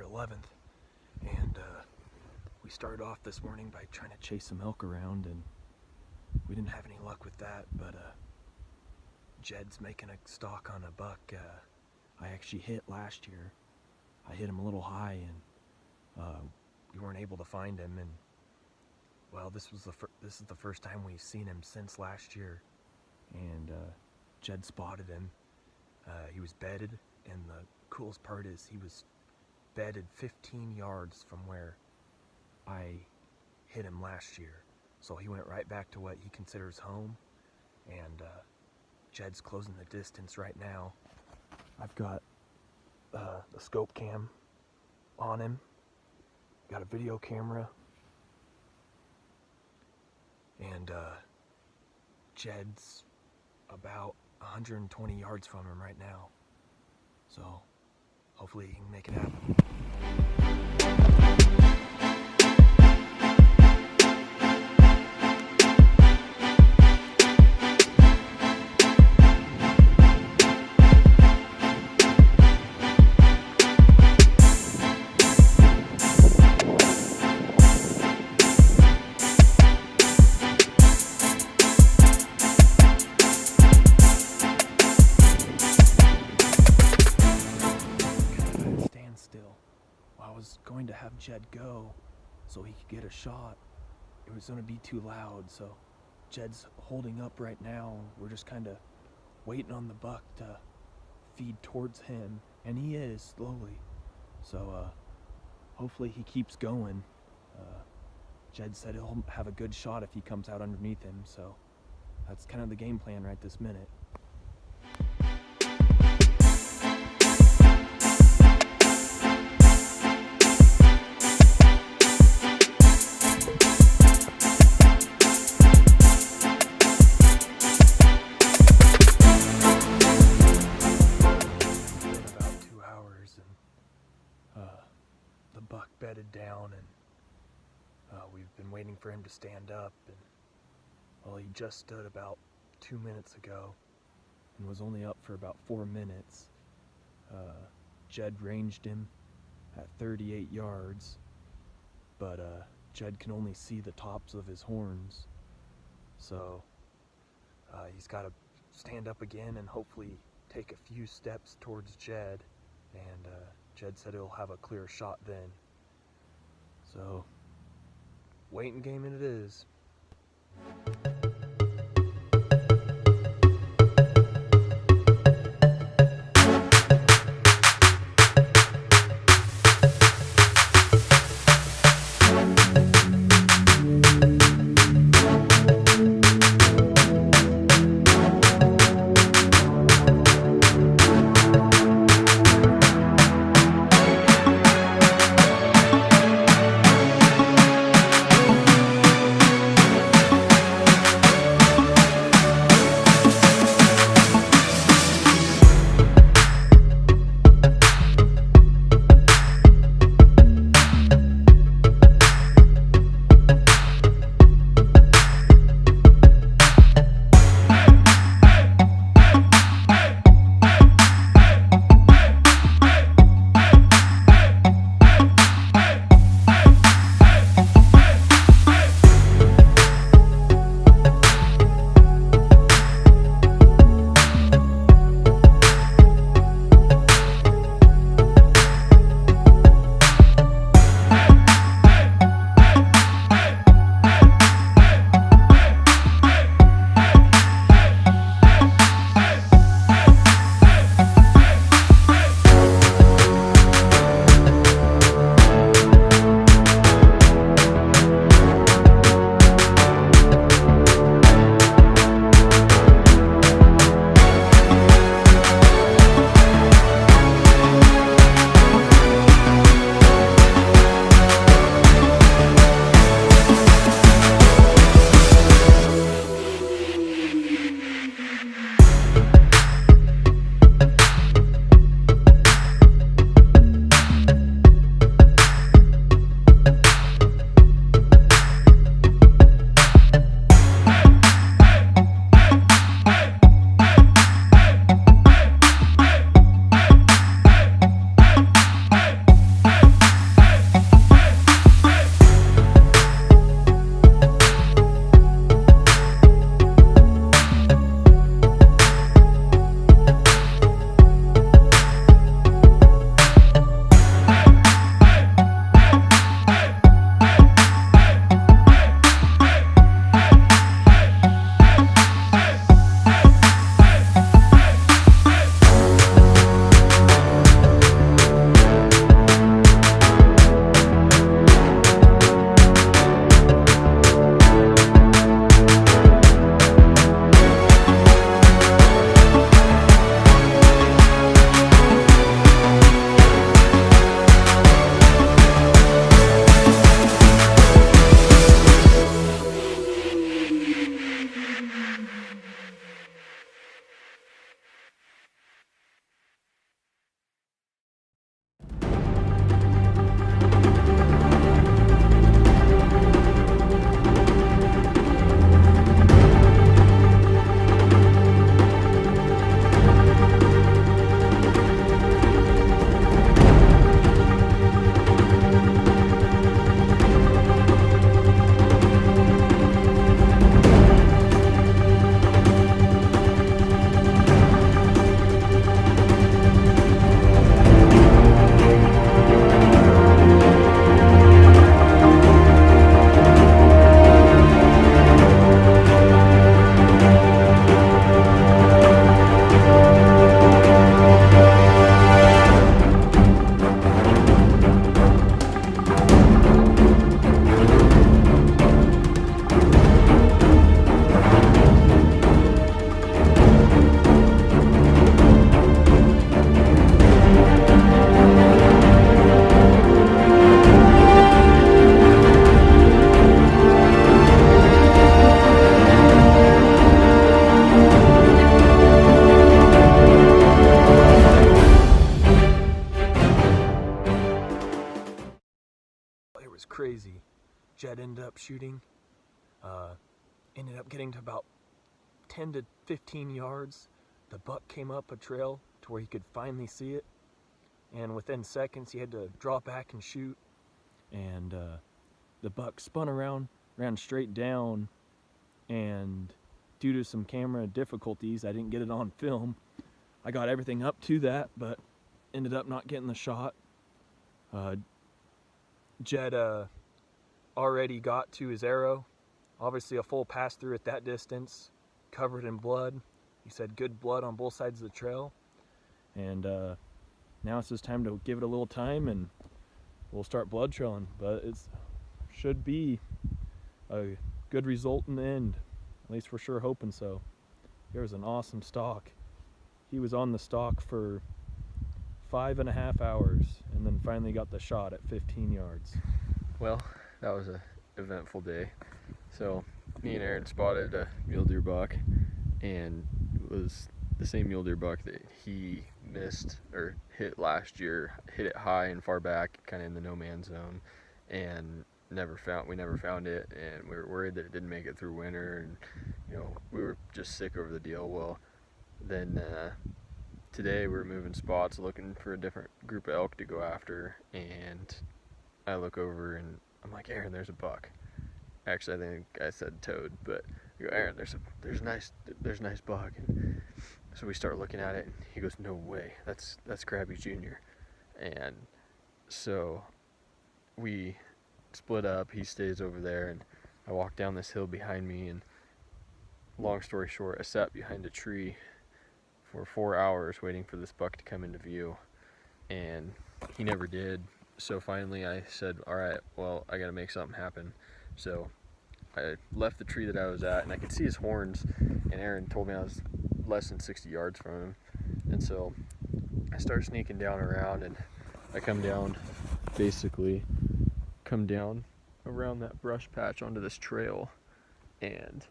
11th, and we started off this morning by trying to chase some elk around, and we didn't have any luck with that, but Jed's making a stalk on a buck I actually hit last year. I hit him a little high, and we weren't able to find him, and well, this is the first time we've seen him since last year, and Jed spotted him. He was bedded, and the coolest part is he was bedded 15 yards from where I hit him last year. So he went right back to what he considers home, and Jed's closing the distance right now. I've got the scope cam on him, got a video camera, and Jed's about 120 yards from him right now, so hopefully he can make it happen. I was going to have Jed go so he could get a shot. It was going to be too loud, so Jed's holding up right now. We're just kind of waiting on the buck to feed towards him, and he is slowly. So hopefully he keeps going. Jed said he'll have a good shot if he comes out underneath him, so that's kind of the game plan right this minute. The buck bedded down, and we've been waiting for him to stand up, and well, he just stood about 2 minutes ago and was only up for about 4 minutes. Jed ranged him at 38 yards, but Jed can only see the tops of his horns, so he's got to stand up again and hopefully take a few steps towards Jed, and Jed said he'll have a clear shot then. So, waiting game it is. ended up shooting. Ended up getting to about 10 to 15 yards. The buck came up a trail to where he could finally see it, and within seconds he had to draw back and shoot, and the buck spun around, ran straight down, and due to some camera difficulties I didn't get it on film. I got everything up to that, but ended up not getting the shot. Jed already got to his arrow, obviously a full pass through at that distance, covered in blood. He said good blood on both sides of the trail, and now it's just time to give it a little time and we'll start blood trailing, but it should be a good result in the end. At least we're sure hoping so. There was an awesome stalk. He was on the stalk for 5.5 hours and then finally got the shot at 15 yards. Well, that was an eventful day. So me and Aaron spotted a mule deer buck, and it was the same mule deer buck that he missed or hit last year. Hit it high and far back, kind of in the no man's zone, and we never found it, and we were worried that it didn't make it through winter, and we were just sick over the deal. Well, then today we're moving spots, looking for a different group of elk to go after, and I look over and I'm like, Aaron, there's a buck. Actually, I think I said toad, but I go, Aaron, there's a nice buck. And so we start looking at it, and he goes, no way, that's Krabby Jr. And so we split up. He stays over there, and I walk down this hill behind me, and long story short, I sat behind a tree for 4 hours waiting for this buck to come into view, and he never did. So finally I said, all right, well, I gotta make something happen. So I left the tree that I was at, and I could see his horns, and Aaron told me I was less than 60 yards from him. And so I start sneaking down around, and I come down around that brush patch onto this trail, and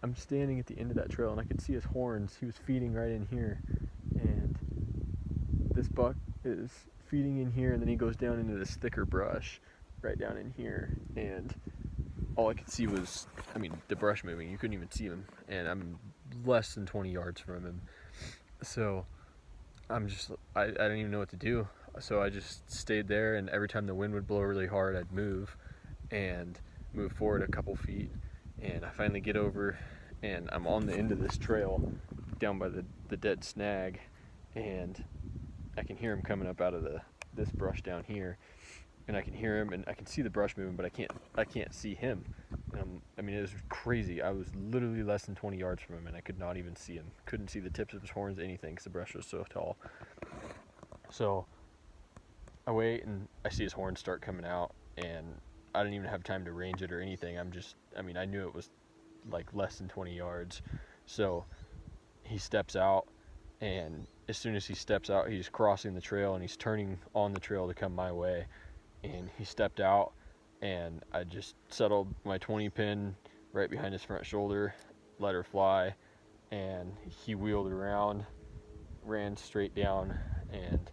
I'm standing at the end of that trail, and I could see his horns. He was feeding right in here, and this buck is feeding in here, and then he goes down into this thicker brush right down in here, and all I could see was, the brush moving. You couldn't even see him, and I'm less than 20 yards from him. So I didn't even know what to do. So I just stayed there, and every time the wind would blow really hard, I'd move forward a couple feet, and I finally get over, and I'm on the end of this trail down by the dead snag, and I can hear him coming up out of this brush down here, and I can hear him, and I can see the brush moving, but I can't see him. And it was crazy. I was literally less than 20 yards from him, and I could not even see him. Couldn't see the tips of his horns, anything, because the brush was so tall. So I wait, and I see his horns start coming out, and I didn't even have time to range it or anything. I knew it was like less than 20 yards. So he steps out, and as soon as he steps out, he's crossing the trail, and he's turning on the trail to come my way. And he stepped out, and I just settled my 20 pin right behind his front shoulder, let her fly, and he wheeled around, ran straight down, and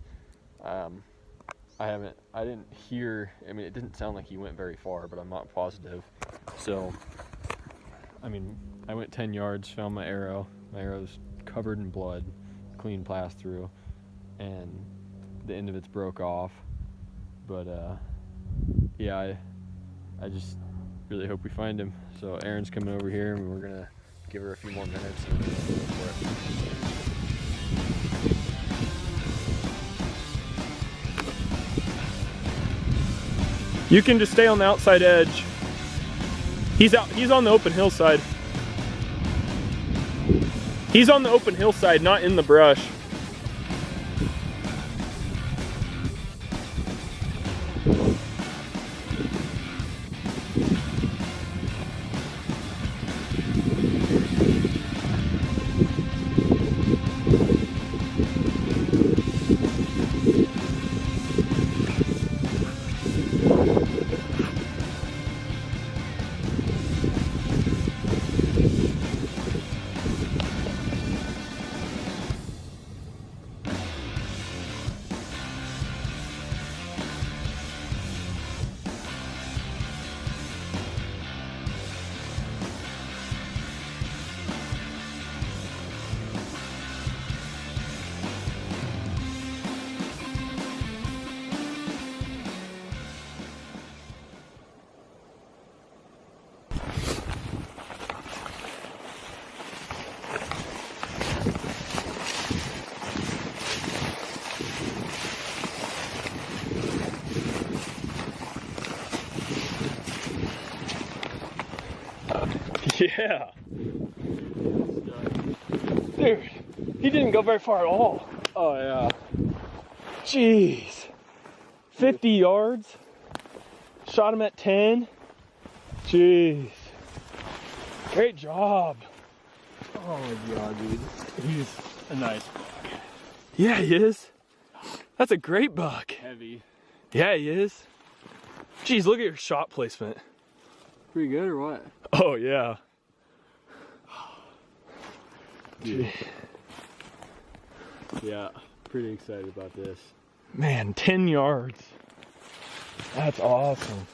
I didn't hear, it didn't sound like he went very far, but I'm not positive. So I went 10 yards, found my arrow. My arrow's covered in blood, clean pass through, and the end of it's broke off. But yeah, I just really hope we find him. So Aaron's coming over here, and we're gonna give her a few more minutes and we'll go for it. You can just stay on the outside edge. He's on the open hillside. He's on the open hillside, not in the brush. Yeah. Dude, he didn't go very far at all. Oh yeah. Jeez. 50 yards. Shot him at 10. Jeez. Great job. Oh my god, dude. He's a nice buck. Yeah, he is. That's a great buck. Heavy. Yeah, he is. Jeez, look at your shot placement. Pretty good or what? Oh, yeah. Dude. Yeah, pretty excited about this. Man, 10 yards. That's awesome.